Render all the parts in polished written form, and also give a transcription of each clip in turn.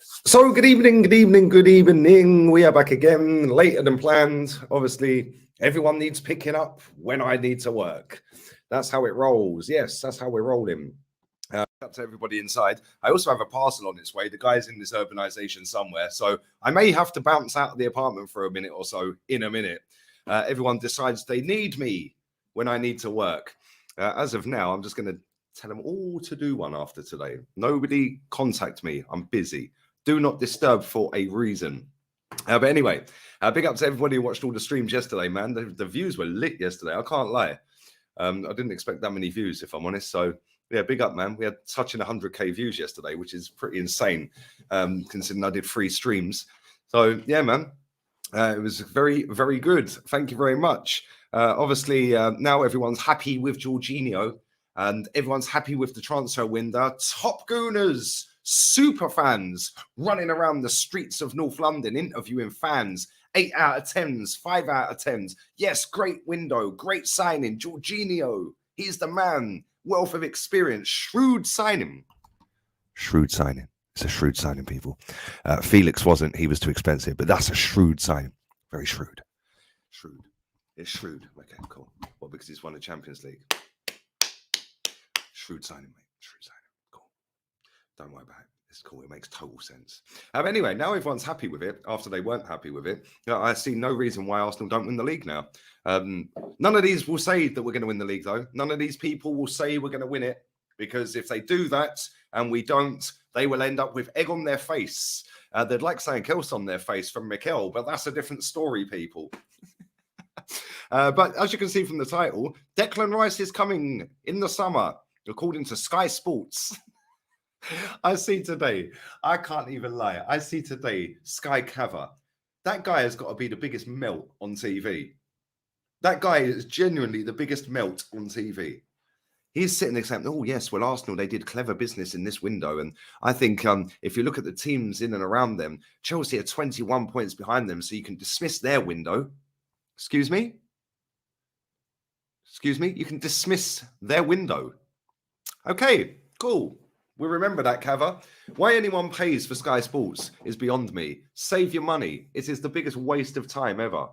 So, good evening, good evening, good evening. We are back again, later than planned. Obviously, everyone needs picking up when I need to work. That's how it rolls. Yes, that's how we're rolling. Up to everybody inside. I also have a parcel on its way. The guy's in this urbanization somewhere. So, I may have to bounce out of the apartment for a minute or so in a minute. Everyone decides they need me when I need to work. As of now, I'm just going to tell them all to do one after today. Nobody contact me. I'm busy. Do not disturb for a reason. But anyway, big up to everybody who watched all the streams yesterday, man. The views were lit yesterday. I can't lie. I didn't expect that many views, if I'm honest. So, yeah, big up, man. We had touching 100K views yesterday, which is pretty insane, considering I did 3 streams. So, yeah, man, it was very, very good. Thank you very much. Obviously, now everyone's happy with Jorginho and everyone's happy with the transfer window. Top Gooners, super fans running around the streets of North London interviewing fans. 8 out of 10s, 5 out of 10s. Yes, great window, great signing. Jorginho, he's the man. Wealth of experience, shrewd signing. Shrewd signing. It's a shrewd signing, people. Felix wasn't. He was too expensive, but that's a shrewd signing. Very shrewd. Shrewd. It's shrewd. Okay, cool. Well, because he's won the Champions League. Shrewd signing, mate. Shrewd signing. Cool. Don't worry about it. It's cool. It makes total sense. Anyway, now everyone's happy with it after they weren't happy with it. I see no reason why Arsenal don't win the league now. None of these will say that we're going to win the league, though. None of these people will say we're going to win it, because if they do that and we don't, they will end up with egg on their face. They'd like something else on their face from Mikel, but that's a different story, people. But as you can see from the title, Declan Rice is coming in the summer, according to Sky Sports. I see today, I can't even lie, I see today Sky cover. That guy has got to be the biggest melt on TV. That guy is genuinely the biggest melt on TV. He's sitting there saying, oh, yes, well, Arsenal, they did clever business in this window. And I think if you look at the teams in and around them, Chelsea are 21 points behind them, so you can dismiss their window. Excuse me? Excuse me? You can dismiss their window. Okay, cool. We'll remember that, Cava. Why anyone pays for Sky Sports is beyond me. Save your money. It is the biggest waste of time ever.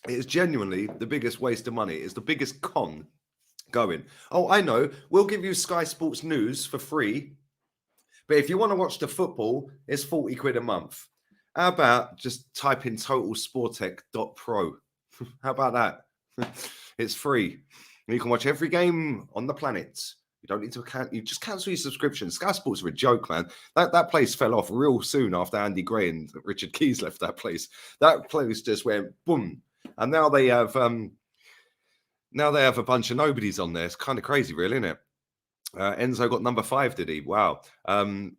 It is genuinely the biggest waste of money. It's the biggest con going. Oh, I know. We'll give you Sky Sports News for free. But if you want to watch the football, it's 40 quid a month. How about just type in totalsportec.pro? How about that? It's free. You can watch every game on the planet. You don't need to account. You just cancel your subscription. Sky Sports are a joke, man. That place fell off real soon after Andy Gray and Richard Keys left that place. That place just went boom. And now they have a bunch of nobodies on there. It's kind of crazy, really, isn't it? Enzo got number 5, did he? Wow. Oh,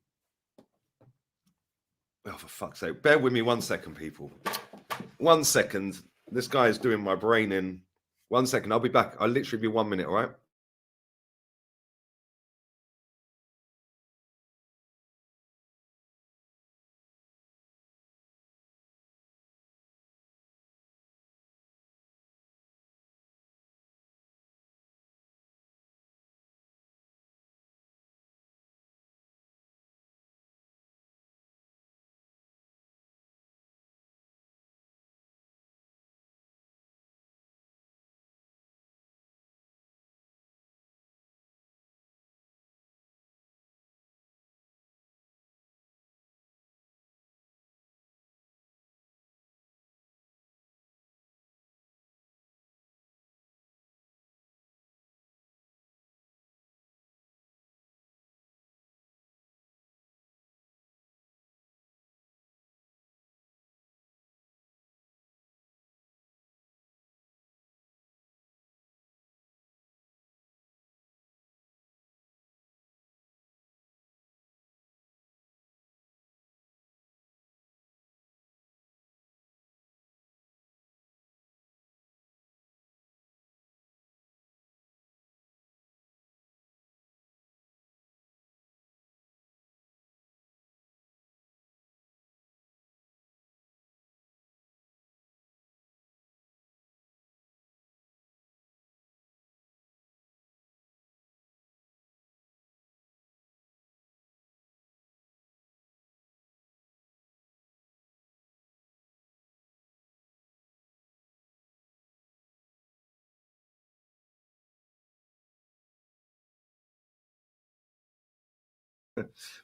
for fuck's sake. Bear with me 1 second, people. 1 second. This guy is doing my brain in. 1 second. I'll be back. I'll literally be 1 minute, all right?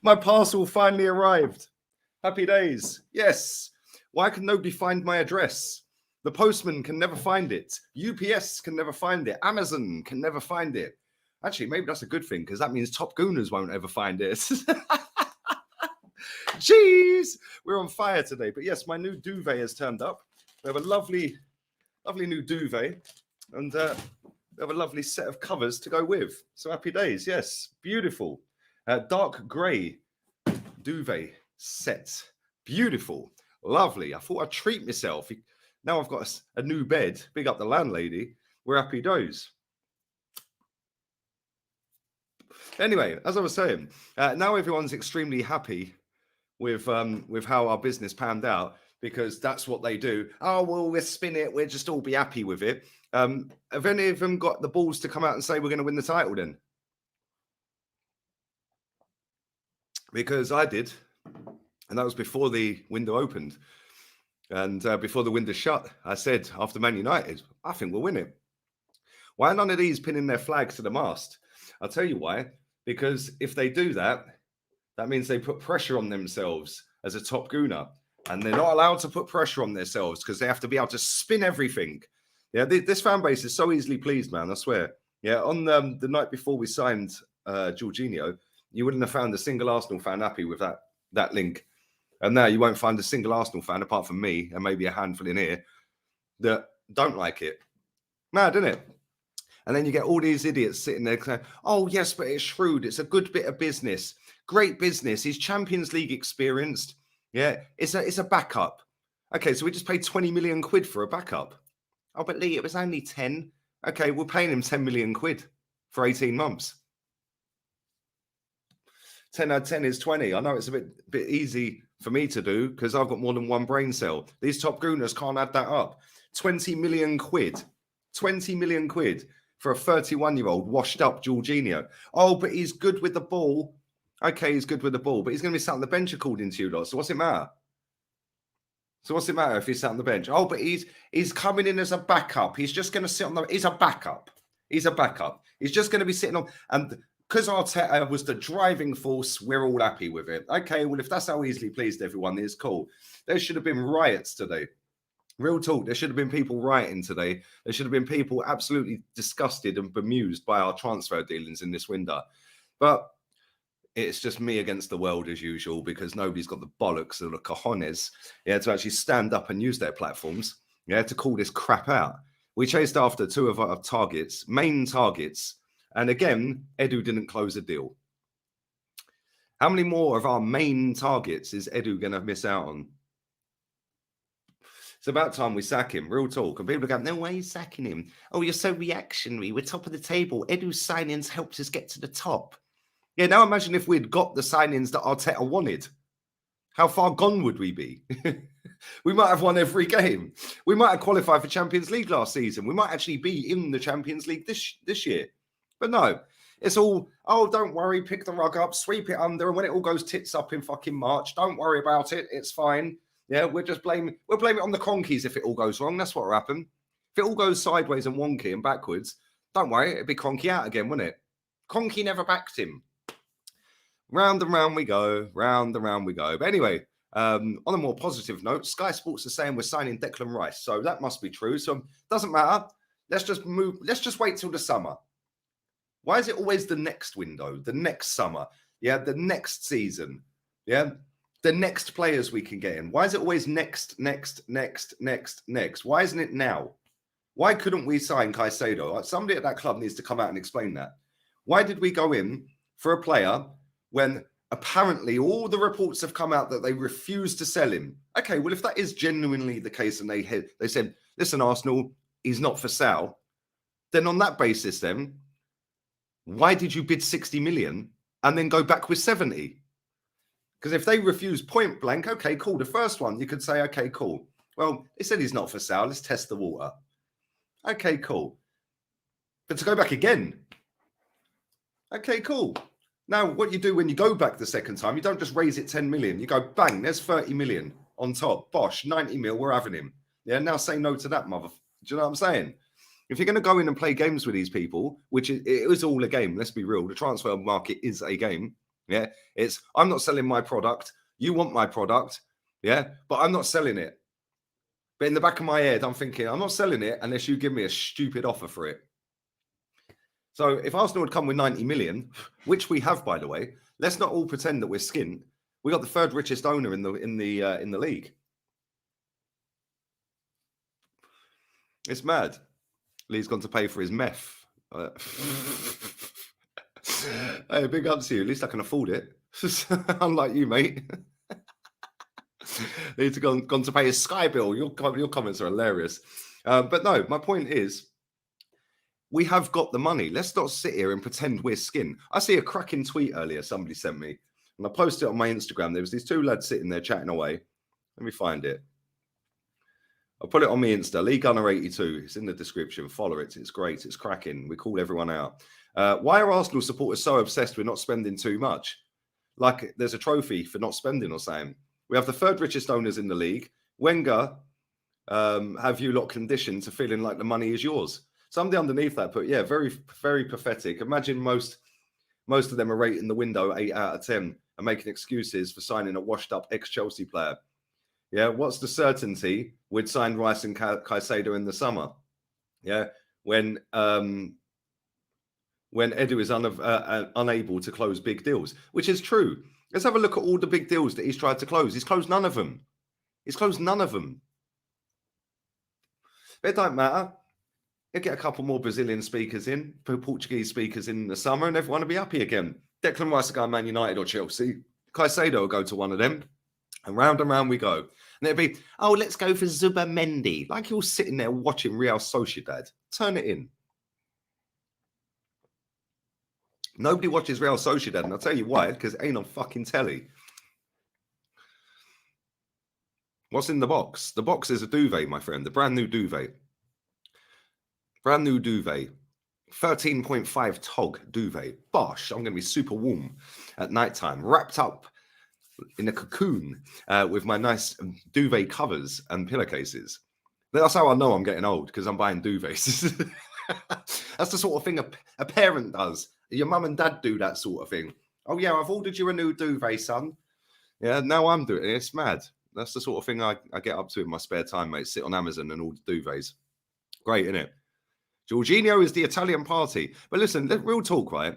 My parcel finally arrived. Happy days. Yes. Why can nobody find my address? The postman can never find it. UPS can never find it. Amazon can never find it. Actually, maybe that's a good thing because that means Top Gooners won't ever find it. Jeez, we're on fire today. But yes, my new duvet has turned up. We have a lovely new duvet, and we have a lovely set of covers to go with. So happy days. Yes, beautiful. Dark grey duvet set. Beautiful. Lovely. I thought I'd treat myself. Now I've got a new bed. Big up the landlady. We're happy days. Anyway, as I was saying, now everyone's extremely happy with how our business panned out because that's what they do. Oh, well, we'll spin it. We'll just all be happy with it. Have any of them got the balls to come out and say we're going to win the title then? Because I did. And that was before the window opened. And before the window shut, I said, after Man United, I think we'll win it. Why are none of these pinning their flags to the mast? I'll tell you why. Because if they do that, that means they put pressure on themselves as a top gooner. And they're not allowed to put pressure on themselves because they have to be able to spin everything. Yeah, this fan base is so easily pleased, man, I swear. Yeah, on the night before we signed Jorginho, you wouldn't have found a single Arsenal fan happy with that link. And now you won't find a single Arsenal fan, apart from me and maybe a handful in here, that don't like it. Mad, isn't it? And then you get all these idiots sitting there saying, oh, yes, but it's shrewd. It's a good bit of business. Great business. He's Champions League experienced. Yeah, it's a backup. Okay, so we just paid 20 million quid for a backup. Oh, but Lee, it was only 10. Okay, we're paying him 10 million quid for 18 months. 10 out of 10 is 20. I know it's a bit easy for me to do because I've got more than one brain cell. These top gooners can't add that up. 20 million quid. 20 million quid for a 31-year-old washed up Jorginho. Oh, but he's good with the ball. Okay, he's good with the ball, but he's going to be sat on the bench according to you lot. So what's it matter? So what's it matter if he's sat on the bench? Oh, but he's coming in as a backup. He's just going to sit on the... He's a backup. He's a backup. He's just going to be sitting on... And because Arteta was the driving force, we're all happy with it. Okay, well, if that's how easily pleased everyone is, cool. There should have been riots today. Real talk, there should have been people rioting today. There should have been people absolutely disgusted and bemused by our transfer dealings in this window. But it's just me against the world as usual because nobody's got the bollocks or the cojones, to actually stand up and use their platforms, to call this crap out. We chased after two of our targets, main targets, and again, Edu didn't close a deal. How many more of our main targets is Edu going to miss out on? It's about time we sack him, real talk. And people are going, no, why are you sacking him? Oh, you're so reactionary. We're top of the table. Edu's signings helped us get to the top. Yeah, now imagine if we'd got the signings that Arteta wanted. How far gone would we be? We might have won every game. We might have qualified for Champions League last season. We might actually be in the Champions League this year. But no, it's all, oh, don't worry, pick the rug up, sweep it under, and when it all goes tits up in fucking March, don't worry about it. It's fine. Yeah, we'll blame it on the conkies if it all goes wrong. That's what will happen. If it all goes sideways and wonky and backwards, don't worry, it'd be Conky out again, wouldn't it? Conky never backed him. Round and round we go, round and round we go. But anyway, on a more positive note, Sky Sports are saying we're signing Declan Rice, so that must be true. So it doesn't matter. Let's just wait till the summer. Why is it always the next window, the next summer? Yeah, the next season. Yeah, the next players we can get in. Why is it always next? Why isn't it now? Why couldn't we sign Caicedo? Somebody at that club needs to come out and explain that. Why did we go in for a player when apparently all the reports have come out that they refused to sell him? Okay, well, if that is genuinely the case and they said, listen, Arsenal, he's not for sale, then on that basis then, why did you bid 60 million and then go back with 70? Because if they refuse point blank, okay, cool. The first one, you could say, okay, cool. Well, they said he's not for sale. Let's test the water. Okay, cool. But to go back again, okay, cool. Now, what you do when you go back the second time, you don't just raise it 10 million. You go, bang, there's 30 million on top. Bosh, 90 mil, we're having him. Yeah, now say no to that, mother. Do you know what I'm saying? If you're going to go in and play games with these people, which it is all a game, let's be real, the transfer market is a game. Yeah, it's I'm not selling my product. You want my product, yeah, but I'm not selling it. But in the back of my head, I'm thinking I'm not selling it unless you give me a stupid offer for it. So if Arsenal would come with 90 million, which we have, by the way, let's not all pretend that we're skint. We got the third richest owner in the league. It's mad. Lee's gone to pay for his meth. Hey, big up to you. At least I can afford it. Unlike you, mate. Lee's gone to pay his Sky bill. Your comments are hilarious. But no, my point is, we have got the money. Let's not sit here and pretend we're skin. I see a cracking tweet earlier somebody sent me, and I posted it on my Instagram. There was these two lads sitting there chatting away. Let me find it. I'll put it on my Insta, Lee Gunner 82. It's in the description. Follow it. It's great. It's cracking. We call everyone out. Why are Arsenal supporters so obsessed with not spending too much? Like there's a trophy for not spending or something. We have the third richest owners in the league. Wenger have you lot conditioned to feeling like the money is yours. Somebody underneath that put, yeah, very, very pathetic. Imagine most of them are rating the window 8 out of 10 and making excuses for signing a washed-up ex-Chelsea player. Yeah, what's the certainty we'd sign Rice and Caicedo in the summer? Yeah, when Edu is unable to close big deals, which is true. Let's have a look at all the big deals that he's tried to close. He's closed none of them. He's closed none of them. It don't matter. He'll get a couple more Brazilian speakers in, Portuguese speakers in the summer, and everyone will be happy again. Declan Rice will go Man United or Chelsea. Caicedo will go to one of them. And round we go. And it'll be, oh, let's go for Zubamendi. Like you're sitting there watching Real Sociedad. Turn it in. Nobody watches Real Sociedad, and I'll tell you why, because it ain't on fucking telly. What's in the box? The box is a duvet, my friend. The brand new duvet. Brand new duvet. 13.5 tog duvet. Bosh, I'm going to be super warm at nighttime. Wrapped up in a cocoon with my nice duvet covers and pillowcases. That's how I know I'm getting old, because I'm buying duvets. That's the sort of thing a parent does. Your mum and dad do that sort of thing. Oh, yeah, I've ordered you a new duvet, son. Yeah, now I'm doing it. It's mad. That's the sort of thing I get up to in my spare time, mate. Sit on Amazon and order duvets. Great, isn't it? Jorginho is the Italian party. But listen, real talk, right?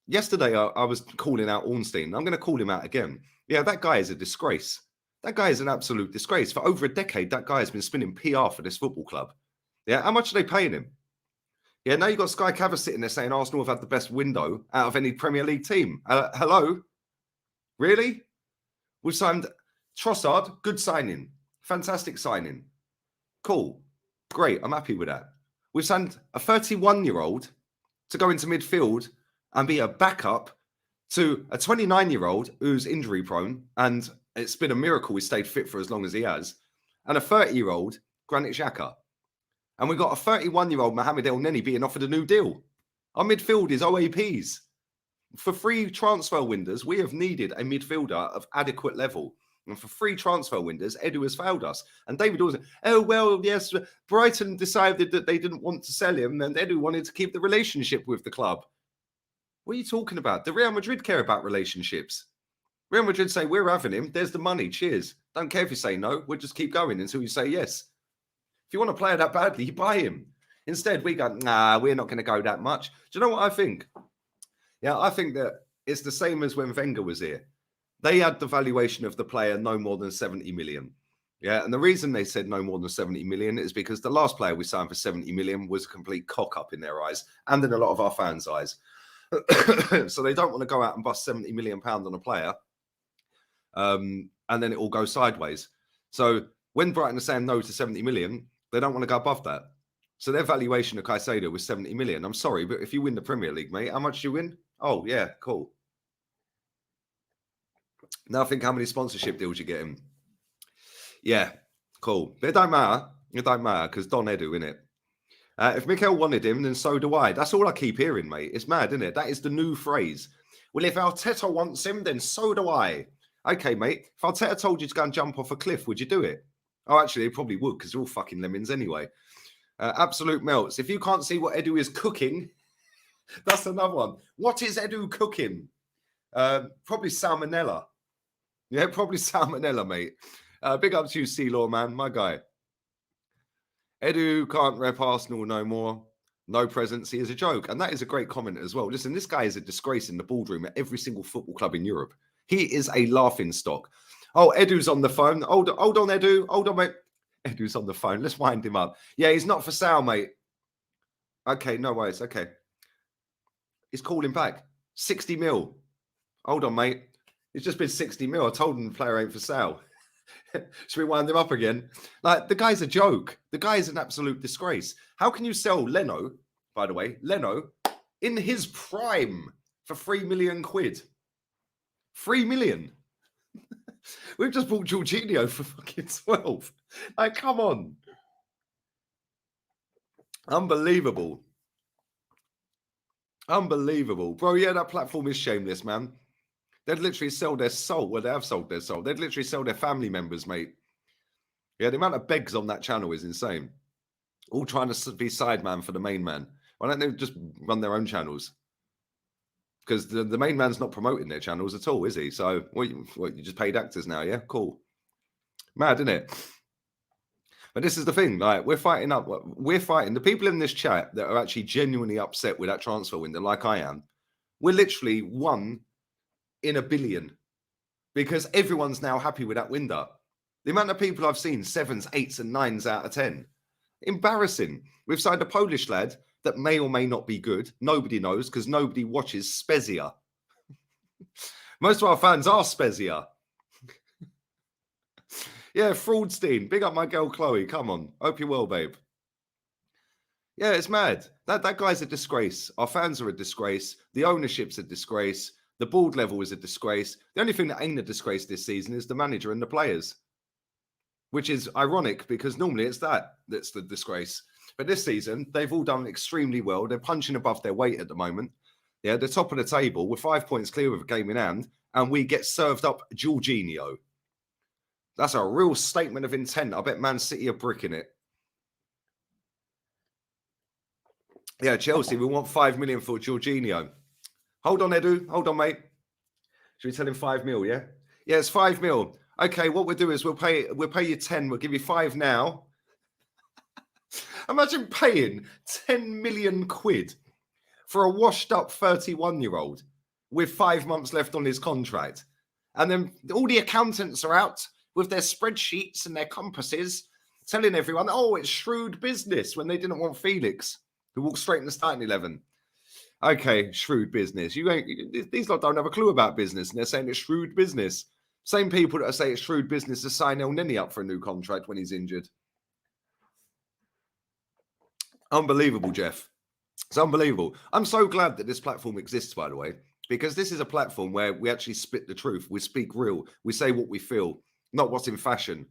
Yesterday, I was calling out Ornstein. I'm going to call him out again. Yeah, that guy is a disgrace. That guy is an absolute disgrace. For over a decade, that guy has been spinning PR for this football club. Yeah, how much are they paying him? Yeah, now you've got Sky Cover sitting there saying Arsenal have had the best window out of any Premier League team. Hello? Really? We've signed Trossard, good signing. Fantastic signing. Cool. Great, I'm happy with that. We've signed a 31-year-old to go into midfield and be a backup to a 29-year-old who's injury prone, and it's been a miracle he stayed fit for as long as he has, and a 30-year-old Granit Xhaka. And we've got a 31-year-old Mohamed El Neni being offered a new deal. Our midfield is OAPs. For free transfer windows, we have needed a midfielder of adequate level. And for free transfer windows, Edu has failed us. And David Dawson, oh, well, yes, Brighton decided that they didn't want to sell him, and Edu wanted to keep the relationship with the club. What are you talking about? Do Real Madrid care about relationships? Real Madrid say, we're having him. There's the money. Cheers. Don't care if you say no. We'll just keep going until you say yes. If you want to play that badly, you buy him. Instead, we go, nah, we're not going to go that much. Do you know what I think? Yeah, I think that it's the same as when Wenger was here. They had the valuation of the player no more than 70 million. Yeah, and the reason they said no more than 70 million is because the last player we signed for 70 million was a complete cock-up in their eyes and in a lot of our fans' eyes. So they don't want to go out and bust 70 million pounds on a player, and then it all goes sideways. So when Brighton are saying no to 70 million, they don't want to go above that. So their valuation of Caicedo was 70 million. I'm sorry, but if you win the Premier League, mate, how much do you win? Oh, yeah, cool. Now think how many sponsorship deals you get him. Yeah, cool. But it don't matter. It don't matter because Don Edu, innit? If Mikel wanted him, then so do I. That's all I keep hearing, mate. It's mad, isn't it? That is the new phrase. Well, if Arteta wants him, then so do I. Okay, mate. If Arteta told you to go and jump off a cliff, would you do it? Oh, actually, he probably would because they're all fucking lemons anyway. Absolute melts. If you can't see what Edu is cooking, that's another one. What is Edu cooking? Probably salmonella. Yeah, probably salmonella, mate. Big up to you, C-Law, man, my guy. Edu can't rep Arsenal no more. No presence. He is a joke. And that is a great comment as well. Listen, this guy is a disgrace in the boardroom at every single football club in Europe. He is a laughing stock. Oh, Edu's on the phone. Hold on, Edu. Hold on, mate. Edu's on the phone. Let's wind him up. Yeah, he's not for sale, mate. Okay, no worries. Okay. He's calling back. 60 mil. Hold on, mate. It's just been 60 mil. I told him the player ain't for sale. Should we wind him up again? Like, the guy's a joke. The guy is an absolute disgrace. How can you sell Leno, by the way, Leno, in his prime for 3 million quid? 3 million. We've just bought Jorginho for fucking 12. Like, come on. Unbelievable. Unbelievable. Bro, yeah, that platform is shameless, man. They'd literally sell their soul. Well, they have sold their soul. They'd literally sell their family members, mate. Yeah, the amount of begs on that channel is insane. All trying to be sideman for the main man. Why don't they just run their own channels? Because the main man's not promoting their channels at all, is he? So, you just paid actors now, yeah? Cool. Mad, isn't it? But this is the thing, like, we're fighting. The people in this chat that are actually genuinely upset with that transfer window, like I am, we're literally 1 in a billion because everyone's now happy with that window. The amount of people I've seen 7s, 8s, and 9s out of 10. Embarrassing. We've signed a Polish lad that may or may not be good. Nobody knows because nobody watches Spezia. Most of our fans are Spezia. Yeah, Fraudstein. Big up my girl Chloe. Come on. Hope you're well, babe. Yeah, it's mad. That guy's a disgrace. Our fans are a disgrace. The ownership's a disgrace. The board level is a disgrace. The only thing that ain't a disgrace this season is the manager and the players. Which is ironic because normally it's that's the disgrace. But this season, they've all done extremely well. They're punching above their weight at the moment. Yeah, the top of the table. We're 5 points clear with a game in hand, and we get served up Jorginho. That's a real statement of intent. I bet Man City are bricking it. Yeah, Chelsea, we want 5 million for Jorginho. Hold on, Edu. Hold on, mate. Should we tell him 5 mil, yeah? Yeah, it's 5 mil. Okay, what we'll do is we'll pay you 10. We'll give you 5 now. Imagine paying 10 million quid for a washed up 31-year-old with 5 months left on his contract. And then all the accountants are out with their spreadsheets and their compasses telling everyone, oh, it's shrewd business when they didn't want Felix, who walked straight in the starting 11. Okay, shrewd business. These lot don't have a clue about business, and they're saying it's shrewd business. Same people that say it's shrewd business to sign El Neni up for a new contract when he's injured. Unbelievable, Jeff. It's unbelievable. I'm so glad that this platform exists, by the way, because this is a platform where we actually spit the truth. We speak real. We say what we feel, not what's in fashion.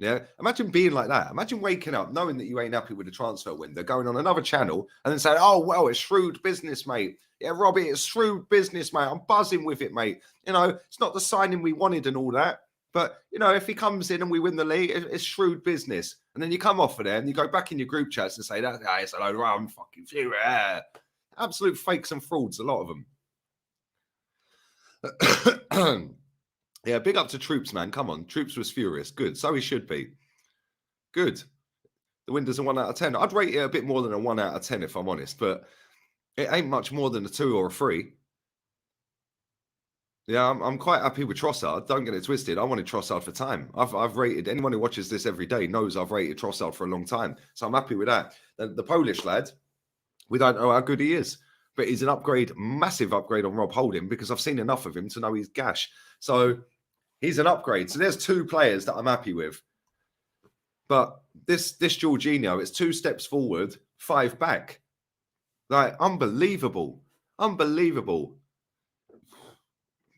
Yeah. Imagine being like that. Imagine waking up knowing that you ain't happy with the transfer window, going on another channel and then saying, oh, well, it's shrewd business, mate. Yeah, Robbie, it's shrewd business, mate. I'm buzzing with it, mate. You know, it's not the signing we wanted and all that. But, you know, if he comes in and we win the league, it's shrewd business. And then you come off of there and you go back in your group chats and say, that it's a load of I'm fucking few. Absolute fakes and frauds, a lot of them. Yeah, big up to Troops, man. Come on. Troops was furious. Good. So he should be. Good. The window's a 1 out of 10. I'd rate it a bit more than a 1 out of 10, if I'm honest. But it ain't much more than a 2 or a 3. Yeah, I'm quite happy with Trossard. Don't get it twisted. I wanted Trossard for time. I've rated, anyone who watches this every day knows I've rated Trossard for a long time. So I'm happy with that. The Polish lad, we don't know how good he is. But he's an upgrade, massive upgrade on Rob Holding because I've seen enough of him to know he's gash. So he's an upgrade. So there's 2 players that I'm happy with. But this Jorginho, it's 2 steps forward, 5 back. Like, unbelievable. Unbelievable.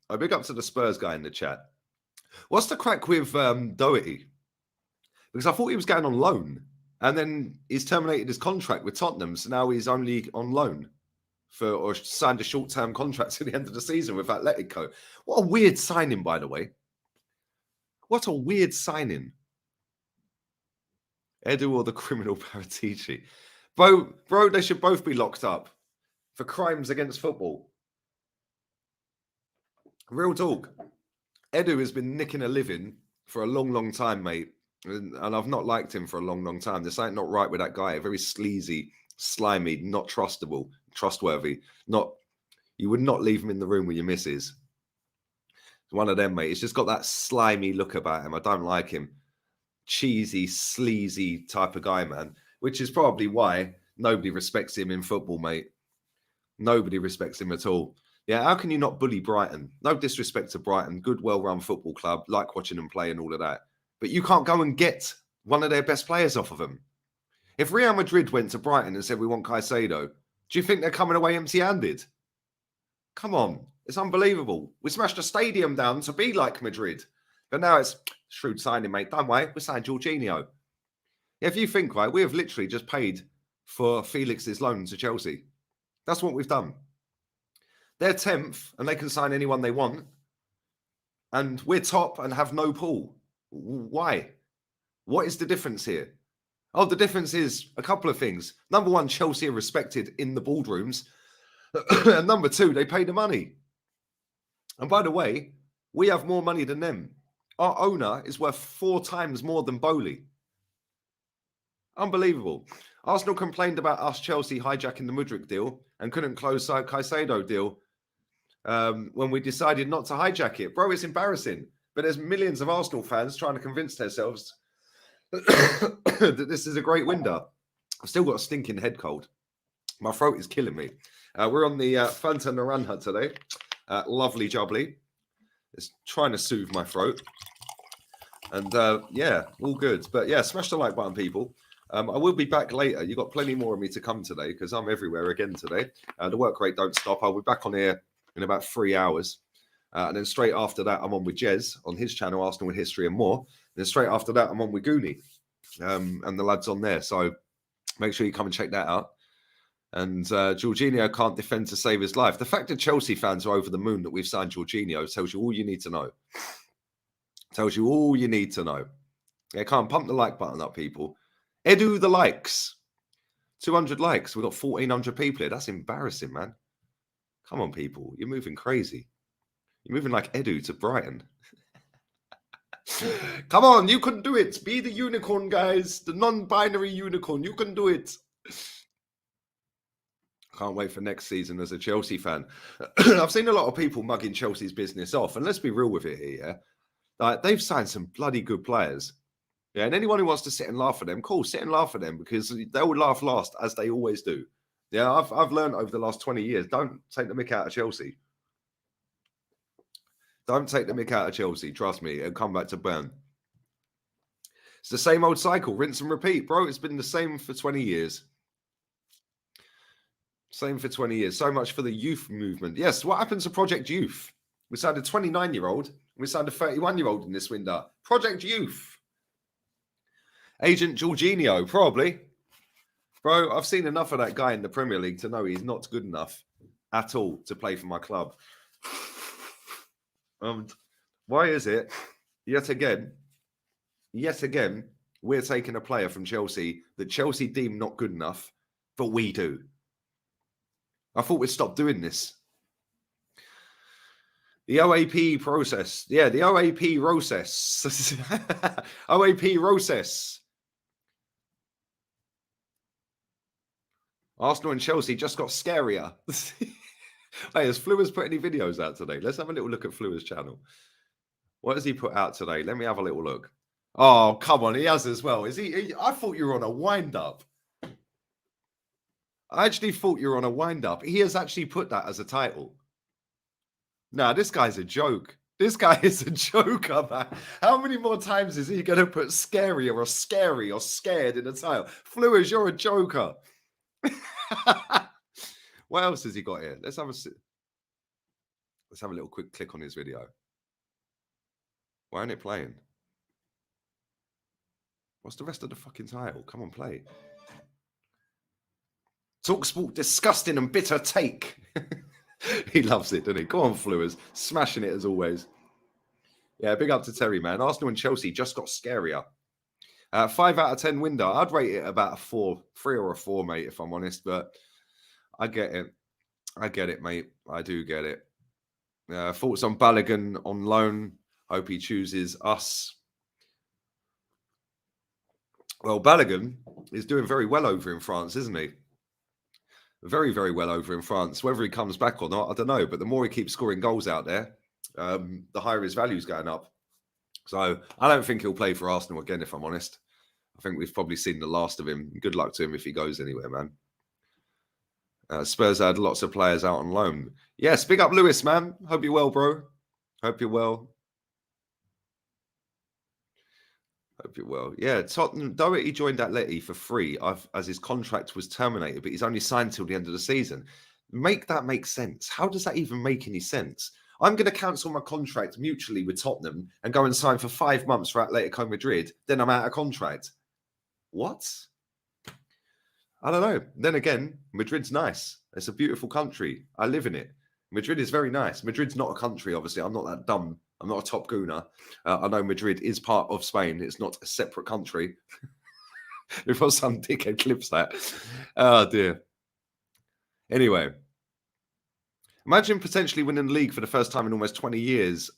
I big up to the Spurs guy in the chat. What's the crack with Doherty? Because I thought he was going on loan. And then he's terminated his contract with Tottenham. So now he's only on loan or signed a short-term contract to the end of the season with Atletico. What a weird signing, by the way. What a weird signing. Edu or the criminal Paratici. Bro, they should both be locked up for crimes against football. Real talk. Edu has been nicking a living for a long, long time, mate. And I've not liked him for a long, long time. There's something not right with that guy. Very sleazy, slimy, not trustworthy. You would not leave him in the room with your missus. One of them, mate. He's just got that slimy look about him. I don't like him. Cheesy, sleazy type of guy, man. Which is probably why nobody respects him in football, mate. Nobody respects him at all. Yeah, how can you not bully Brighton? No disrespect to Brighton. Good, well-run football club. Like watching them play and all of that. But you can't go and get one of their best players off of them. If Real Madrid went to Brighton and said, we want Caicedo, do you think they're coming away empty-handed? Come on. It's unbelievable. We smashed a stadium down to be like Madrid. But now it's shrewd signing, mate. Don't worry. We signed Jorginho. If you think, right, we have literally just paid for Felix's loan to Chelsea. That's what we've done. They're 10th and they can sign anyone they want. And we're top and have no pool. Why? What is the difference here? Oh, the difference is a couple of things. Number one, Chelsea are respected in the boardrooms. And number two, they pay the money. And by the way, we have more money than them. Our owner is worth 4 times more than Bowley. Unbelievable. Arsenal complained about us Chelsea hijacking the Mudryk deal and couldn't close Caicedo deal when we decided not to hijack it. Bro, it's embarrassing. But there's millions of Arsenal fans trying to convince themselves that this is a great window. I've still got a stinking head cold. My throat is killing me. We're on the Fanta Naranja today. Lovely jubbly. It's trying to soothe my throat. And yeah, all good. But yeah, smash the like button, people. I will be back later. You've got plenty more of me to come today because I'm everywhere again today. The work rate don't stop. I'll be back on here in about 3 hours. And then straight after that, I'm on with Jez on his channel, Arsenal with History and More. And then straight after that, I'm on with Goonie and the lads on there. So make sure you come and check that out. And Jorginho can't defend to save his life. The fact that Chelsea fans are over the moon that we've signed Jorginho tells you all you need to know. Tells you all you need to know. Yeah, can't pump the like button up, people. Edu the likes. 200 likes. We've got 1,400 people here. That's embarrassing, man. Come on, people. You're moving crazy. You're moving like Edu to Brighton. Come on, you can do it. Be the unicorn, guys. The non-binary unicorn. You can do it. Can't wait for next season as a Chelsea fan. I've seen a lot of people mugging Chelsea's business off. And let's be real with it here, yeah? Like, they've signed some bloody good players. Yeah, and anyone who wants to sit and laugh at them, cool, sit and laugh at them because they will laugh last, as they always do. Yeah, I've learned over the last 20 years, don't take the mick out of Chelsea. Don't take the mick out of Chelsea. Trust me, it'll come back to burn. It's the same old cycle, rinse and repeat. Bro, it's been the same for 20 years. Same for 20 years. So much for the youth movement. Yes, what happens to Project Youth? We signed a 29-year-old. We signed a 31-year-old in this window. Project Youth. Agent Jorginho, probably. Bro, I've seen enough of that guy in the Premier League to know he's not good enough at all to play for my club. Why is it, yet again, we're taking a player from Chelsea that Chelsea deem not good enough, but we do? I thought we'd stop doing this. The OAP process. Yeah, the OAP process. OAP process. Arsenal and Chelsea just got scarier. Hey, has Fluers put any videos out today? Let's have a little look at Fluers' channel. What has he put out today? Let me have a little look. Oh, come on. He has as well. Is he? I thought you were on a wind-up. I actually thought you were on a wind-up. He has actually put that as a title. No, this guy's a joke. This guy is a joker, man. How many more times is he going to put scary or scary or scared in the title? Fluers, you're a joker. What else has he got here? Let's have a little quick click on his video. Why isn't it playing? What's the rest of the fucking title? Come on, play. TalkSport disgusting and bitter take. He loves it, doesn't he? Go on, Fluers. Smashing it as always. Yeah, big up to Terry, man. Arsenal and Chelsea just got scarier. 5 out of 10 window. I'd rate it about a 3 or a 4, mate, if I'm honest. But I get it. I get it, mate. I do get it. Thoughts on Balogun on loan? Hope he chooses us. Well, Balogun is doing very well over in France, isn't he? Very, very well over in France. Whether he comes back or not, I don't know. But the more he keeps scoring goals out there, the higher his value is going up. So I don't think he'll play for Arsenal again, if I'm honest. I think we've probably seen the last of him. Good luck to him if he goes anywhere, man. Spurs had lots of players out on loan. Yes, big up Lewis, man. Hope you're well, bro. Hope you're well. Hope you're well. Yeah, Tottenham. Doherty joined Atleti for free as his contract was terminated, but he's only signed till the end of the season. Make that make sense. How does that even make any sense? I'm going to cancel my contract mutually with Tottenham and go and sign for 5 months for Atletico Madrid. Then I'm out of contract. What? I don't know. Then again, Madrid's nice. It's a beautiful country. I live in it. Madrid is very nice. Madrid's not a country, obviously. I'm not that dumb. I'm not a top gooner. I know Madrid is part of Spain. It's not a separate country. Before some dickhead clips that. Oh, dear. Anyway. Imagine potentially winning the league for the first time in almost 20 years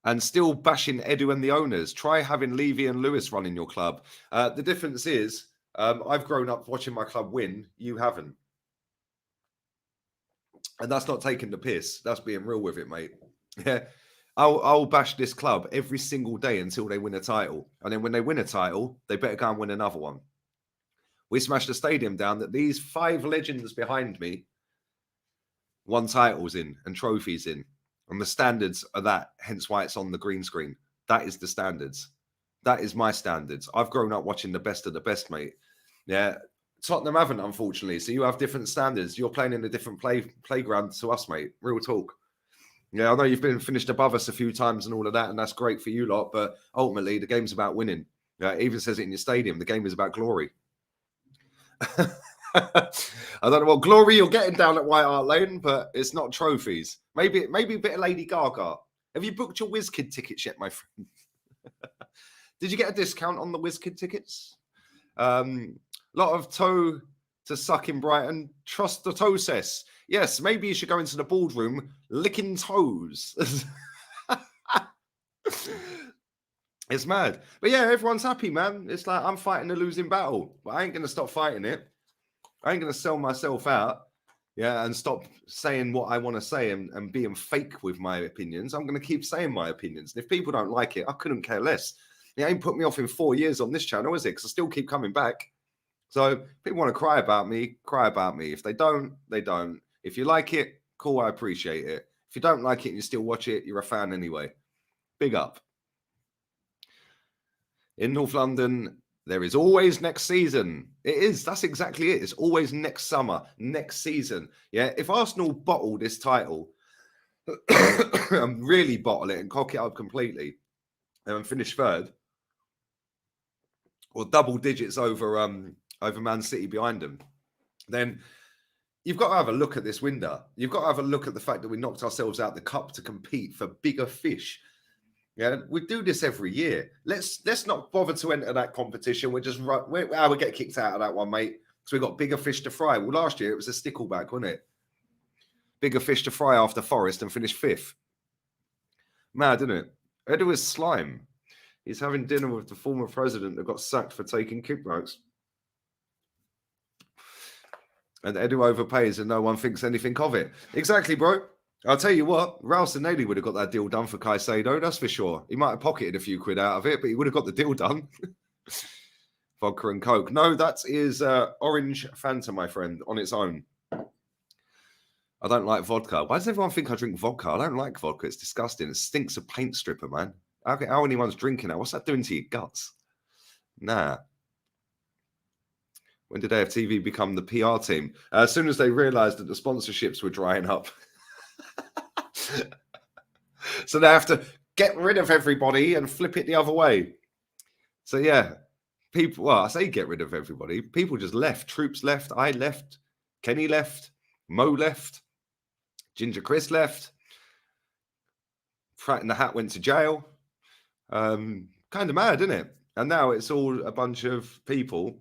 and still bashing Edu and the owners. Try having Levy and Lewis running your club. The difference is I've grown up watching my club win. You haven't. And that's not taking the piss. That's being real with it, mate. Yeah. I'll bash this club every single day until they win a title. And then when they win a title, they better go and win another one. We smashed the stadium down that these 5 legends behind me won titles in and trophies in. And the standards are that, hence why it's on the green screen. That is the standards. That is my standards. I've grown up watching the best of the best, mate. Yeah. Tottenham haven't, unfortunately. So you have different standards. You're playing in a different playground to us, mate. Real talk. Yeah, I know you've been finished above us a few times and all of that, and that's great for you lot. But ultimately, the game's about winning. It even says it in your stadium. The game is about glory. I don't know what glory you're getting down at White Hart Lane, but it's not trophies. Maybe a bit of Lady Gaga. Have you booked your WizKid tickets yet, my friend? Did you get a discount on the WizKid tickets? Lot of toe to suck in Brighton. Trust the toe cess. Yes, maybe you should go into the boardroom licking toes. It's mad. But yeah, everyone's happy, man. It's like I'm fighting a losing battle, but I ain't going to stop fighting it. I ain't going to sell myself out, yeah, and stop saying what I want to say and being fake with my opinions. I'm going to keep saying my opinions. And if people don't like it, I couldn't care less. It ain't put me off in 4 years on this channel, is it? Because I still keep coming back. So if people want to cry about me, cry about me. If they don't, they don't. If you like it, cool, I appreciate it. If you don't like it and you still watch it, you're a fan anyway. Big up. In North London, there is always next season. It is. That's exactly it. It's always next summer, next season. Yeah. If Arsenal bottle this title and really bottle it and cock it up completely and finish third or double digits over Man City behind them, then you've got to have a look at this window. You've got to have a look at the fact that we knocked ourselves out the cup to compete for bigger fish. Yeah, we do this every year. Let's not bother to enter that competition. We get kicked out of that one, mate, because we've got bigger fish to fry. Well, last year it was a stickleback, wasn't it? Bigger fish to fry after Forest and finish 5th. Mad, isn't it? Edu is slime. He's having dinner with the former president that got sacked for taking kickbacks. And Edu overpays and no one thinks anything of it. Exactly, bro. I'll tell you what, Ralston Naylor would have got that deal done for Caicedo, that's for sure. He might have pocketed a few quid out of it, but he would have got the deal done. Vodka and Coke. No, that is orange Fanta, my friend, on its own. I don't like vodka. Why does everyone think I drink vodka? I don't like vodka. It's disgusting. It stinks of paint stripper, man. How anyone's drinking that? What's that doing to your guts? Nah. When did AFTV become the PR team? As soon as they realised that the sponsorships were drying up. So they have to get rid of everybody and flip it the other way. So yeah, people, well, I say get rid of everybody. People just left. Troops left. I left. Kenny left. Mo left. Ginger Chris left. Frat in the Hat went to jail. Kind of mad, isn't it? And now it's all a bunch of people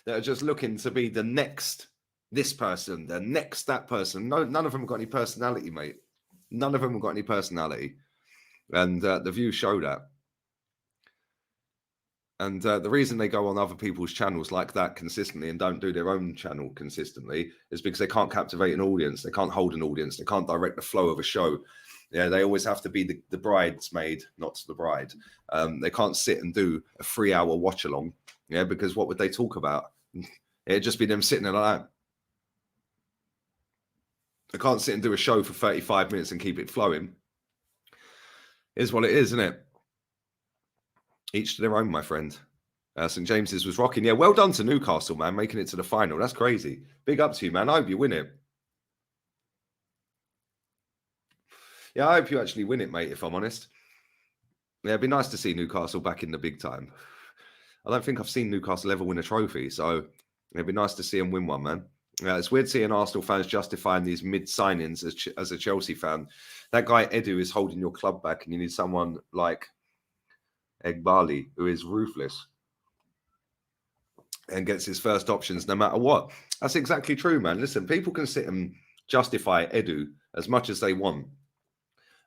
that are just looking to be the next this person, the next that person. No, none of them have got any personality, mate. None of them have got any personality. And the views show that. And the reason they go on other people's channels like that consistently and don't do their own channel consistently is because they can't captivate an audience. They can't hold an audience. They can't direct the flow of a show. Yeah, they always have to be the bridesmaid, not the bride. They can't sit and do a 3-hour watch along. Yeah, because what would they talk about? It'd just be them sitting there like that. They can't sit and do a show for 35 minutes and keep it flowing. Is what it is, isn't it? Each to their own, my friend. St. James's was rocking. Yeah, well done to Newcastle, man, making it to the final. That's crazy. Big up to you, man. I hope you win it. Yeah, I hope you actually win it, mate, if I'm honest. Yeah, it'd be nice to see Newcastle back in the big time. I don't think I've seen Newcastle ever win a trophy, so it'd be nice to see them win one, man. It's weird seeing Arsenal fans justifying these mid-signings as a Chelsea fan. That guy, Edu, is holding your club back, and you need someone like Egbali, who is ruthless and gets his first options no matter what. That's exactly true, man. Listen, people can sit and justify Edu as much as they want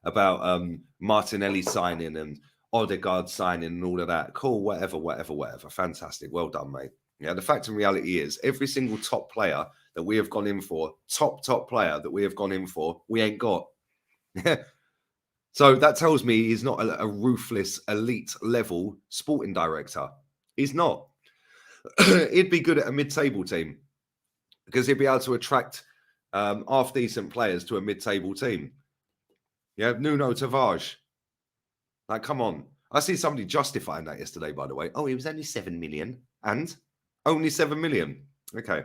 about Martinelli signing and Odegaard signing and all of that. Cool, whatever. Fantastic. Well done, mate. Yeah, the fact and reality is every single top player that we have gone in for, top player that we have gone in for, we ain't got. So that tells me he's not a ruthless, elite level sporting director. He's not. He'd be good at a mid-table team because he'd be able to attract half-decent players to a mid-table team. Yeah, Nuno Tavares. Like, come on. I see somebody justifying that yesterday, by the way. Oh, he was only 7 million. And? Only 7 million. Okay.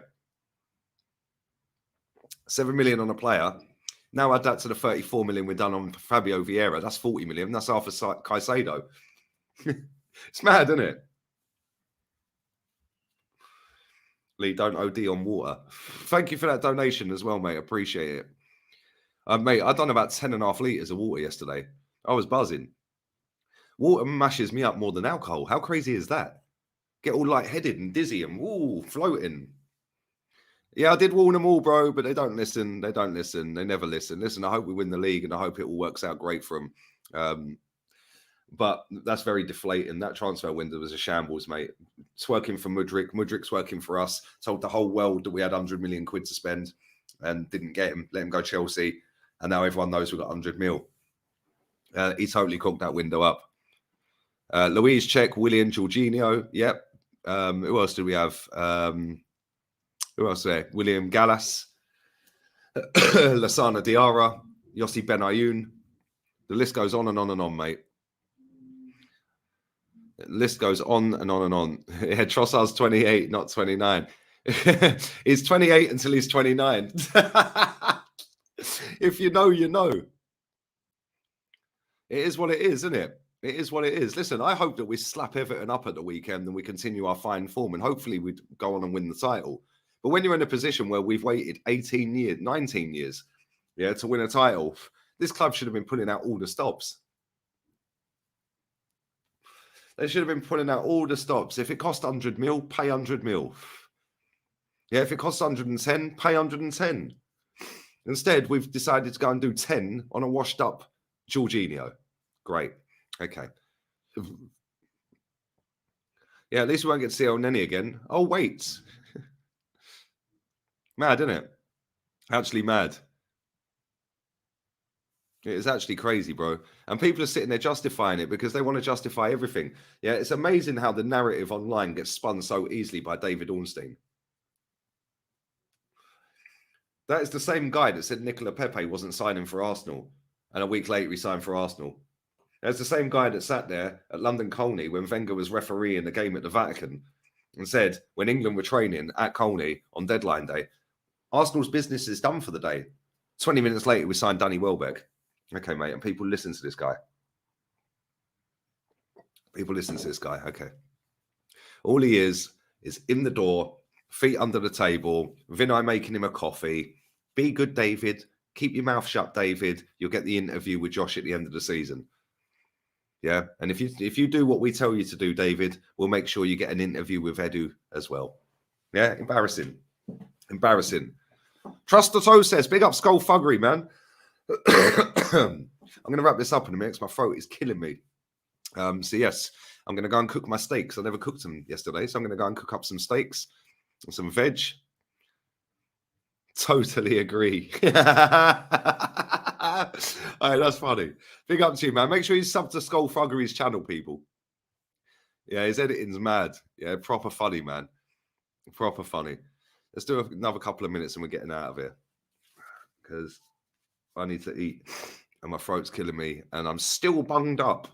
7 million on a player. Now add that to the 34 million we've done on Fabio Vieira. That's 40 million. That's half of Caicedo. It's mad, isn't it? Lee, don't OD on water. Thank you for that donation as well, mate. Appreciate it. Mate, I've done about 10.5 litres of water yesterday. I was buzzing. Water mashes me up more than alcohol. How crazy is that? Get all lightheaded and dizzy and floating. Yeah, I did warn them all, bro, but they don't listen. They don't listen. They never listen. Listen, I hope we win the league and I hope it all works out great for them. But that's very deflating. That transfer window was a shambles, mate. It's working for Mudryk. Mudryk's working for us. Told the whole world that we had 100 million quid to spend and didn't get him. Let him go Chelsea. And now everyone knows we've got 100 mil. He totally cooked that window up. Louise Check, William, Jorginho. Yep. Who else do we have? Who else there? William Gallas. Lasana Diarra. Yossi Benayoun. The list goes on and on and on, mate. The list goes on and on and on. Yeah, Trossard's 28, not 29. He's 28 until he's 29. If you know, you know. It is what it is, isn't it? It is what it is. Listen, I hope that we slap Everton up at the weekend and we continue our fine form and hopefully we go on and win the title. But when you're in a position where we've waited 18 years, 19 years, yeah, to win a title, this club should have been putting out all the stops. They should have been putting out all the stops. If it cost 100 mil, pay 100 mil. Yeah, if it costs 110, pay 110. Instead, we've decided to go and do 10 on a washed up Jorginho. Great. Okay. Yeah, at least we won't get to see El Neni again. Oh, wait. Mad, isn't it? Actually mad. It is actually crazy, bro. And people are sitting there justifying it because they want to justify everything. Yeah, it's amazing how the narrative online gets spun so easily by David Ornstein. That is the same guy that said Nicola Pepe wasn't signing for Arsenal. And a week later, he signed for Arsenal. That's the same guy that sat there at London Colney when Wenger was refereeing the game at the Vatican and said, when England were training at Colney on deadline day, Arsenal's business is done for the day. 20 minutes later, we signed Danny Welbeck. Okay, mate, and people listen to this guy. People listen to this guy, okay. All he is in the door, feet under the table, Vinay making him a coffee. Be good, David. Keep your mouth shut, David. You'll get the interview with Josh at the end of the season. Yeah, and if you do what we tell you to do, David, we'll make sure you get an interview with Edu as well. Yeah, embarrassing. Embarrassing. Trust the Toe says, big up Skullfuggery, man. I'm going to wrap this up in a minute because my throat is killing me. So yes, I'm going to go and cook my steaks. I never cooked them yesterday, so I'm going to go and cook up some steaks and some veg. Totally agree. All right, that's funny. Big up to you, man. Make sure you sub to Skullfuggery's channel, people. Yeah, his editing's mad. Yeah, proper funny, man. Proper funny. Let's do another couple of minutes and we're getting out of here because I need to eat and my throat's killing me and I'm still bunged up.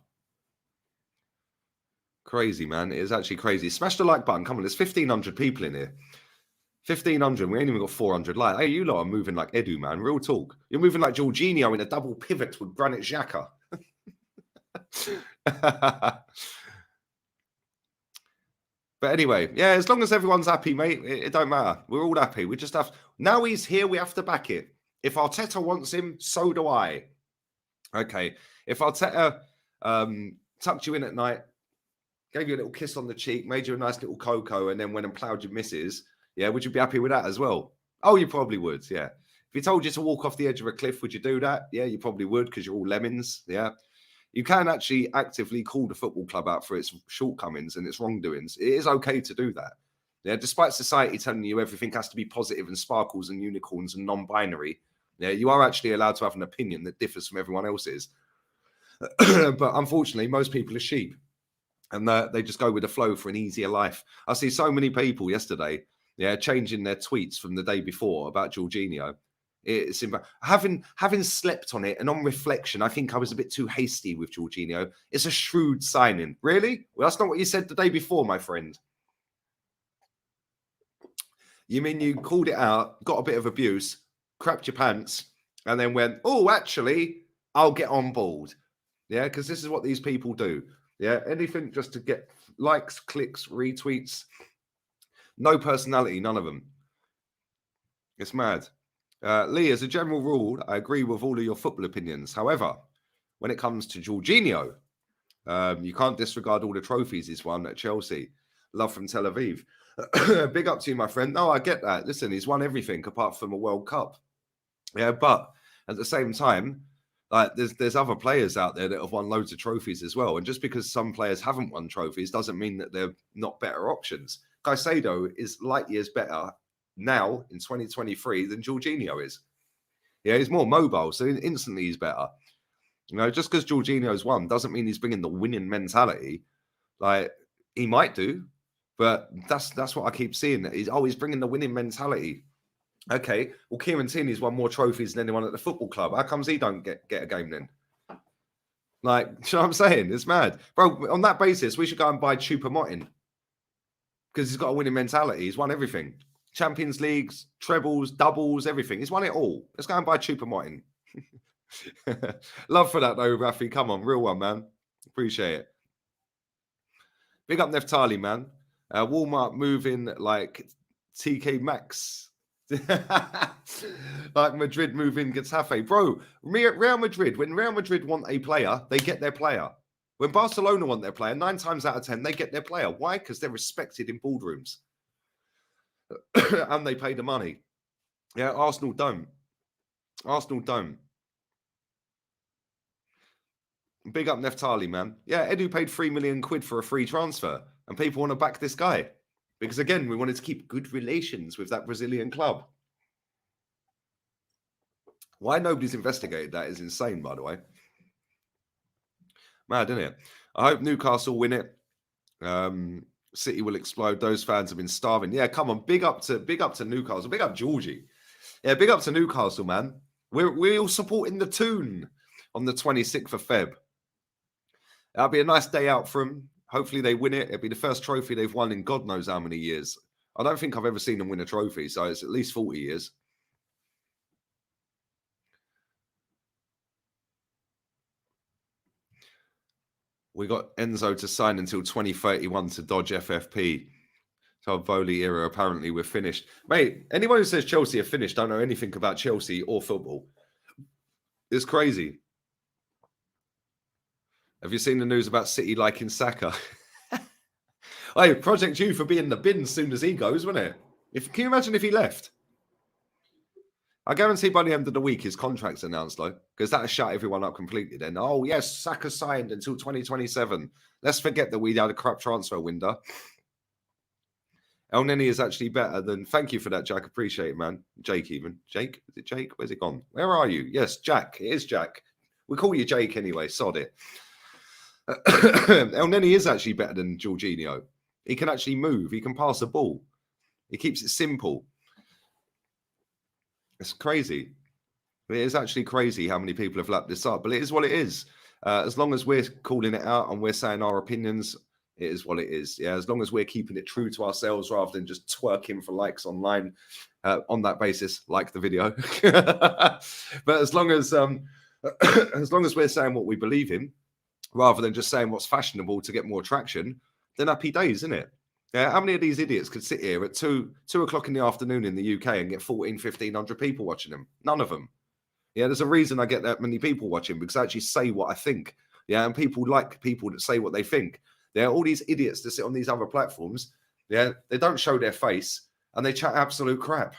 Crazy, man. It is actually crazy. Smash the like button. Come on, there's 1,500 people in here. 1,500. We ain't even got 400 likes. Hey, you lot are moving like Edu, man. Real talk. You're moving like Jorginho in a double pivot with Granit Xhaka. But anyway, yeah, as long as everyone's happy, mate, it don't matter. We're all happy. We just have... Now he's here, we have to back it. If Arteta wants him, so do I. Okay. If Arteta tucked you in at night, gave you a little kiss on the cheek, made you a nice little cocoa, and then went and ploughed your missus, yeah, would you be happy with that as well? Oh, you probably would, yeah. If he told you to walk off the edge of a cliff, would you do that? Yeah, you probably would because you're all lemons, yeah. You can actually actively call the football club out for its shortcomings and its wrongdoings. It is okay to do that. Yeah, despite society telling you everything has to be positive and sparkles and unicorns and non-binary, yeah, you are actually allowed to have an opinion that differs from everyone else's. But unfortunately, most people are sheep. And they just go with the flow for an easier life. I see so many people yesterday, yeah, changing their tweets from the day before about Jorginho. It's having slept on it, and on reflection, I think I was a bit too hasty with Jorginho. It's a shrewd signing. Really? Well, that's not what you said the day before, my friend. You mean you called it out, got a bit of abuse, crapped your pants, and then went, oh, actually, I'll get on board. Yeah, because this is what these people do. Yeah, anything just to get likes, clicks, retweets. No personality, none of them. It's mad. Lee, as a general rule, I agree with all of your football opinions. However, when it comes to Jorginho, you can't disregard all the trophies he's won at Chelsea. Love from Tel Aviv. Big up to you, my friend. No, I get that. Listen, he's won everything apart from a World Cup. Yeah, but at the same time, like there's other players out there that have won loads of trophies as well. And just because some players haven't won trophies doesn't mean that they're not better options. Caicedo is light years better now in 2023 than Jorginho is. Yeah, he's more mobile, so instantly he's better. You know, just because Jorginho's won doesn't mean he's bringing the winning mentality. Like, he might do, but that's what I keep seeing. He's bringing the winning mentality. Okay, well, Kieran Tierney's won more trophies than anyone at the football club. How comes he don't get a game then? Like, you know what I'm saying? It's mad. Bro, on that basis, we should go and buy Choupo-Moting because he's got a winning mentality. He's won everything. Champions Leagues, trebles, doubles, everything. He's won it all. Let's go and buy Choupo-Moting. Love for that, though, Rafi. Come on, real one, man. Appreciate it. Big up Neftali, man. Walmart moving like TK Maxx. Like Madrid moving Getafe. Bro, Real Madrid, when Real Madrid want a player, they get their player. When Barcelona want their player, 9 times out of 10, they get their player. Why? Because they're respected in boardrooms. And they pay the money. Yeah, Arsenal don't. Arsenal don't. Big up Neftali, man. Yeah, Edu paid 3 million quid for a free transfer. And people want to back this guy. Because, again, we wanted to keep good relations with that Brazilian club. Why nobody's investigated that is insane, by the way. Mad, isn't it? I hope Newcastle win it. City will explode. Those fans have been starving. Yeah, come on. Big up to Newcastle. Big up Georgie. Yeah, big up to Newcastle, man. We're all supporting the Toon on the 26th of Feb. That'll be a nice day out for them. Hopefully they win it. It'll be the first trophy they've won in God knows how many years. I don't think I've ever seen them win a trophy, so it's at least 40 years. We got Enzo to sign until 2031 to dodge FFP. So Bowley era, apparently we're finished. Mate, anyone who says Chelsea are finished don't know anything about Chelsea or football. It's crazy. Have you seen the news about City liking Saka? Hey, Project U for being the bin as soon as he goes, wouldn't it? Can you imagine if he left? I guarantee by the end of the week his contract's announced, though, because that'll shut everyone up completely then. Oh, yes, Saka signed until 2027. Let's forget that we had a crap transfer window. El Neni is actually better than... Thank you for that, Jack. Appreciate it, man. Jake, even. Jake? Is it Jake? Where's it gone? Where are you? Yes, Jack. It is Jack. We call you Jake anyway. Sod it. El Neni is actually better than Jorginho. He can actually move. He can pass the ball. He keeps it simple. It's crazy. It is actually crazy how many people have lapped this up, but it is what it is. As long as we're calling it out and we're saying our opinions, it is what it is. Yeah, as long as we're keeping it true to ourselves rather than just twerking for likes online. On that basis, like the video. But as long as we're saying what we believe in, rather than just saying what's fashionable to get more traction, then happy days, isn't it? Yeah, how many of these idiots could sit here at 2 o'clock in the afternoon in the UK and get 1,500 people watching them? None of them. Yeah, there's a reason I get that many people watching, because I actually say what I think. Yeah, and people like people that say what they think. There are all these idiots that sit on these other platforms. Yeah, they don't show their face and they chat absolute crap.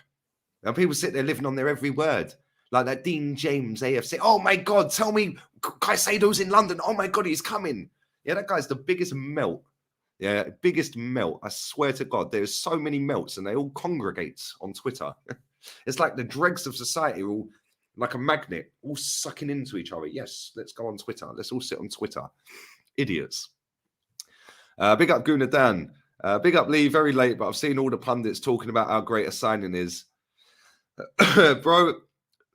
And people sit there living on their every word. Like that Dean James AFC. Oh my God, tell me Caicedo's in London. Oh my God, he's coming. Yeah, that guy's the biggest melt. Yeah, biggest melt. I swear to God, there's so many melts and they all congregate on Twitter. It's like the dregs of society are all like a magnet, all sucking into each other. Yes, let's go on Twitter. Let's all sit on Twitter. Idiots. Big up Guna Dan. Big up Lee, very late, but I've seen all the pundits talking about how great a signing is. Bro,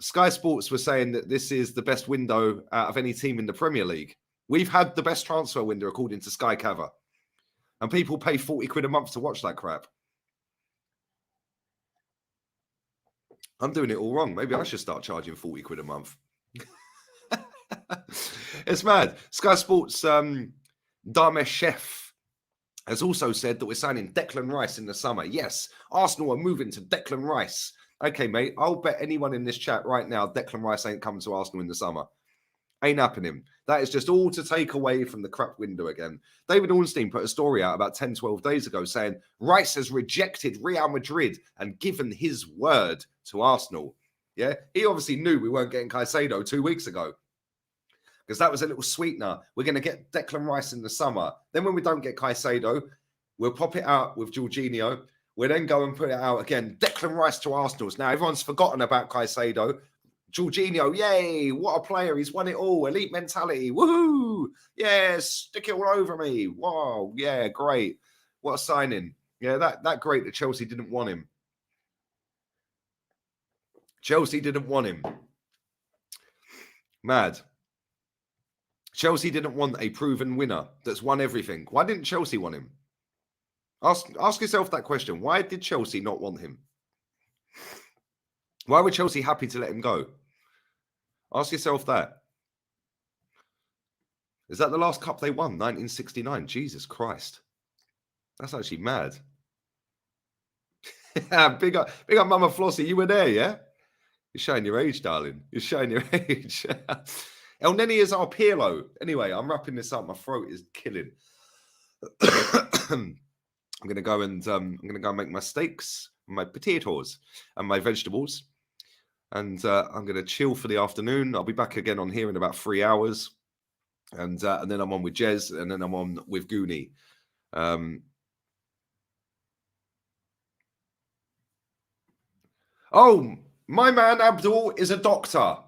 Sky Sports were saying that this is the best window out of any team in the Premier League. We've had the best transfer window according to Sky Cover. And people pay 40 quid a month to watch that crap. I'm doing it all wrong. Maybe I should start charging 40 quid a month. It's mad. Sky Sports Damesh Chef has also said that we're signing Declan Rice in the summer. Yes, Arsenal are moving to Declan Rice. Okay, mate, I'll bet anyone in this chat right now Declan Rice ain't coming to Arsenal in the summer. Ain't happening. That is just all to take away from the crap window again. David Ornstein put a story out about 10, 12 days ago saying Rice has rejected Real Madrid and given his word to Arsenal. Yeah, he obviously knew we weren't getting Caicedo 2 weeks ago because that was a little sweetener. We're going to get Declan Rice in the summer. Then when we don't get Caicedo, we'll pop it out with Jorginho. We'll then go and put it out again. Declan Rice to Arsenal. Now, everyone's forgotten about Caicedo. Jorginho, yay, what a player. He's won it all. Elite mentality. Woohoo. Yeah, stick it all over me. Wow. Yeah, great. What a signing. Yeah, that great that Chelsea didn't want him. Chelsea didn't want him. Mad. Chelsea didn't want a proven winner that's won everything. Why didn't Chelsea want him? Ask yourself that question. Why did Chelsea not want him? Why were Chelsea happy to let him go? Ask yourself that. Is that the last cup they won? 1969. Jesus Christ. That's actually mad. Big up Mama Flossie. You were there, yeah? You're showing your age, darling. You're showing your age. El Neni is our Pirlo. Anyway, I'm wrapping this up. My throat is killing. I'm gonna go and make my steaks, my potatoes, and my vegetables. And I'm going to chill for the afternoon. I'll be back again on here in about 3 hours. And then I'm on with Jez, and then I'm on with Goonie. Oh, my man Abdul is a doctor.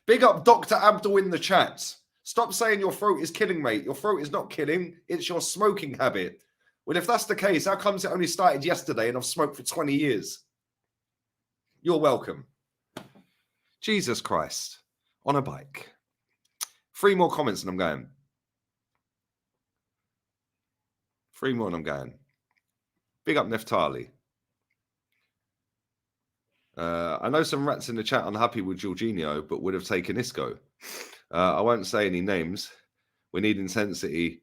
Big up Dr. Abdul in the chat. Stop saying your throat is killing, mate. Your throat is not killing. It's your smoking habit. Well, if that's the case, how comes it only started yesterday and I've smoked for 20 years? You're welcome. Jesus Christ. On a bike. 3 more comments and I'm going. 3 more and I'm going. Big up Neftali. I know some rats in the chat unhappy with Jorginho, but would have taken Isco. I won't say any names. We need intensity,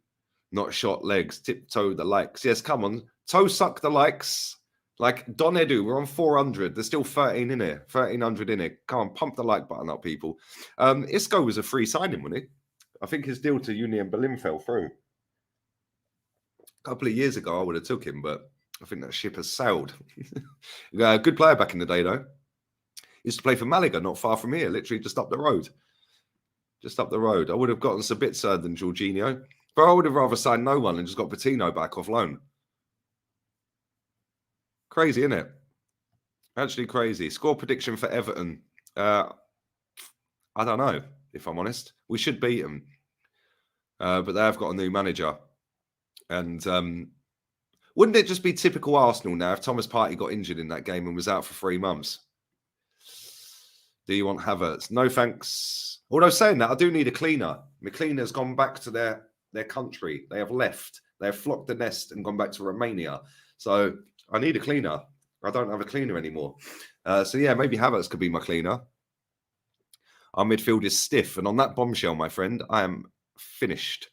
not short legs. Tiptoe the likes. Yes, come on. Toe suck the likes. Like Don Edu, we're on 400. There's still 13 in here. 1,300 in here. Come on, pump the like button up, people. Isco was a free signing, wasn't he? I think his deal to Union Berlin fell through. A couple of years ago, I would have took him, but I think that ship has sailed. Good player back in the day, though. Used to play for Malaga, not far from here, literally just up the road. Just up the road. I would have gotten Sabitzer than Jorginho, but I would have rather signed no one and just got Patino back off loan. Crazy, isn't it? Actually crazy. Score prediction for Everton. I don't know, if I'm honest. We should beat them. But they have got a new manager. And wouldn't it just be typical Arsenal now if Thomas Partey got injured in that game and was out for 3 months? Do you want Havertz? No, thanks. Although saying that, I do need a cleaner. My cleaner's gone back to their country. They have left. They have flocked the nest and gone back to Romania. So I need a cleaner. I don't have a cleaner anymore. So yeah, maybe Havertz could be my cleaner. Our midfield is stiff. And on that bombshell, my friend, I am finished.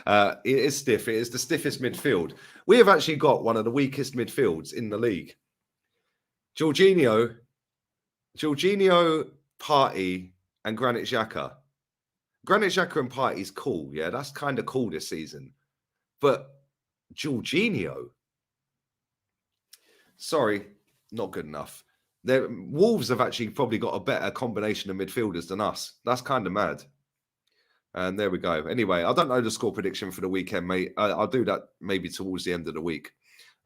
It is stiff. It is the stiffest midfield. We have actually got one of the weakest midfields in the league. Jorginho, Partey, and Granit Xhaka. Granit Xhaka and Partey's cool. Yeah, that's kind of cool this season. But Jorginho, sorry, not good enough. Wolves have actually probably got a better combination of midfielders than us. That's kind of mad. And there we go. Anyway, I don't know the score prediction for the weekend, mate. I'll do that maybe towards the end of the week.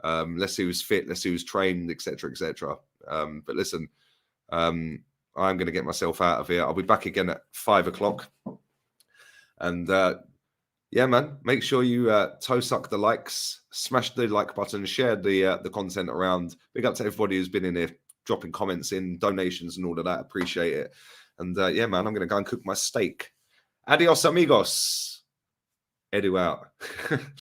Let's see who's fit. Let's see who's trained, etc., etc. But listen, I'm going to get myself out of here. I'll be back again at 5 o'clock. And yeah, man, make sure you toe suck the likes, smash the like button, share the content around. Big up to everybody who's been in here, dropping comments in, donations and all of that. Appreciate it. And yeah, man, I'm going to go and cook my steak. Adios, amigos. Edu out.